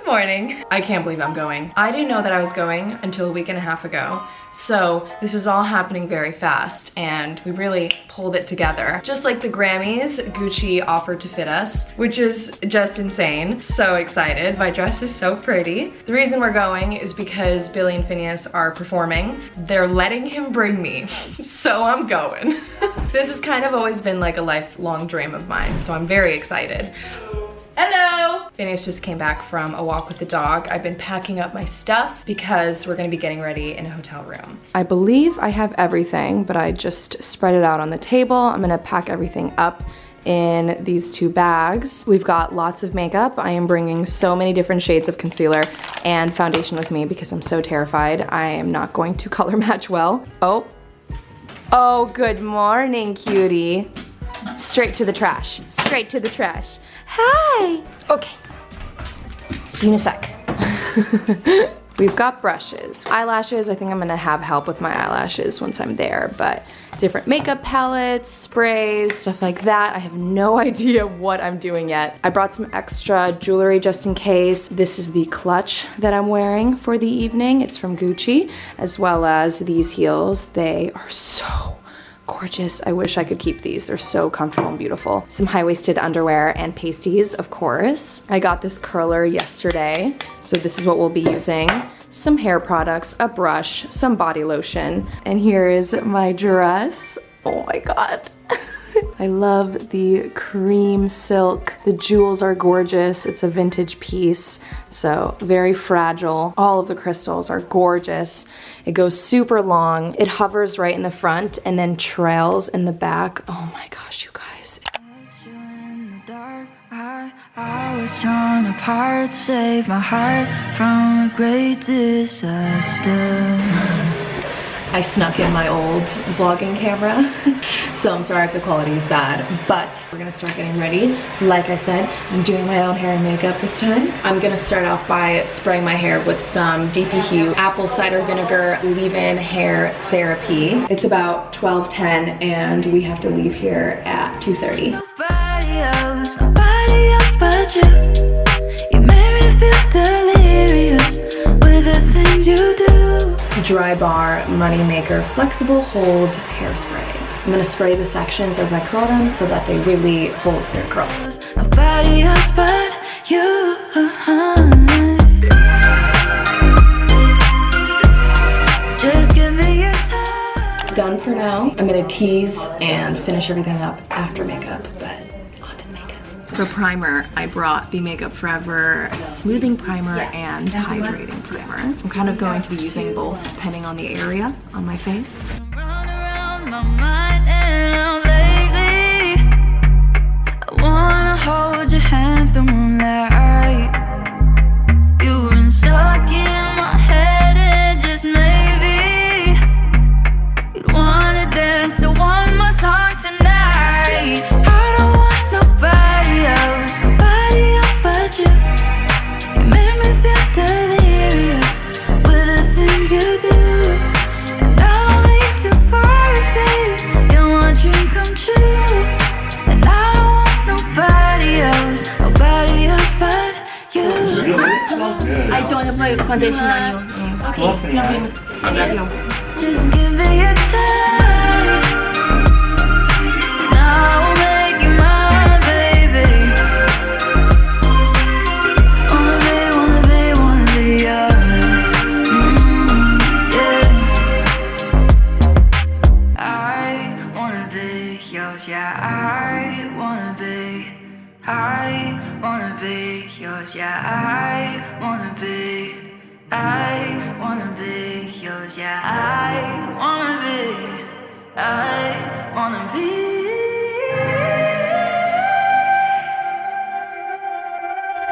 morning. I can't believe I'm going. I didn't know that I was going until a week and a half ago. So this is all happening very fast and we really pulled it together. Just like the Grammys, Gucci offered to fit us, which is just insane. So excited. My dress is so pretty. The reason we're going is because Billy and Phineas are performing. They're letting him bring me, so I'm going. This has kind of always been like a lifelong dream of mine, so I'm very excited. Hello! Phineas just came back from a walk with the dog. I've been packing up my stuff because we're gonna be getting ready in a hotel room. I believe I have everything, but I just spread it out on the table. I'm gonna pack everything up in these 2 bags. We've got lots of makeup. I am bringing so many different shades of concealer and foundation with me because I'm so terrified I am not going to color match well. Oh, good morning, cutie. Straight to the trash, straight to the trash. Hi! Okay, see you in a sec. We've got brushes. Eyelashes, I think I'm gonna have help with my eyelashes once I'm there, but different makeup palettes, sprays, stuff like that. I have no idea what I'm doing yet. I brought some extra jewelry just in case. This is the clutch that I'm wearing for the evening. It's from Gucci, as well as these heels. They are so gorgeous. I wish I could keep these. They're so comfortable and beautiful. Some high-waisted underwear and pasties, of course. I got this curler yesterday, so this is what we'll be using. Some hair products, a brush, some body lotion, and here is my dress. Oh my god. I love the cream silk. The jewels are gorgeous. It's a vintage piece, so very fragile. All of the crystals are gorgeous. It goes super long. It hovers right in the front and then trails in the back. Oh my gosh, you guys. I was torn apart, save my heart from a great disaster. I snuck in my old vlogging camera, so I'm sorry if the quality is bad, but we're gonna start getting ready. Like I said, I'm doing my own hair and makeup this time. I'm gonna start off by spraying my hair with some DP Hue apple cider vinegar leave-in hair therapy. It's about 12:10 and we have to leave here at 2:30. Nobody else but you. You made me feel delirious with the things you do. Dry Bar Money Maker Flexible Hold Hairspray. I'm gonna spray the sections as I curl them so that they really hold their curl. Nobody else but you. Just give me your time. Done for now. I'm gonna tease and finish everything up after makeup, but for primer, I brought the Makeup Forever Smoothing Primer and Hydrating Primer. I'm kind of going to be using both depending on the area on my face. I wanna hold your hand through moonlight. You were stuck in my head and just maybe you'd wanna dance to one more song tonight. I don't want nobody else but you. You made me feel delirious with the things you do. And I don't need to fall asleep. You're my dream come true. And I don't want nobody else but you. I don't apply foundation on you. Okay, I love you. Just give me your time.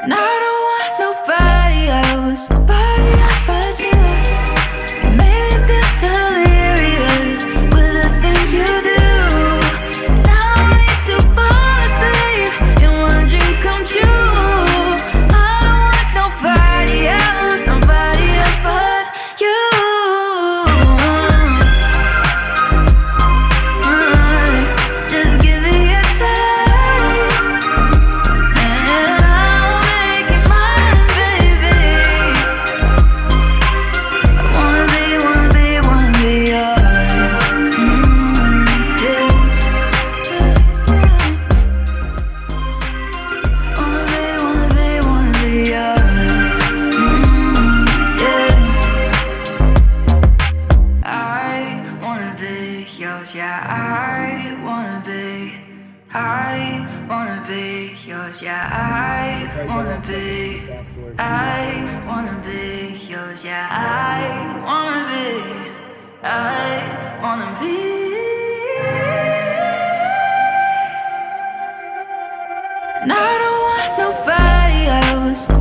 And I don't want nobody else but you. You made me feel delirious with the things you do. And I don't need to fall asleep in one dream come true. I don't want nobody else but you. Just give me your time, and I'll make it mine. yours. Yeah, I wanna be yours. Yeah, I wanna be. And I don't want nobody else.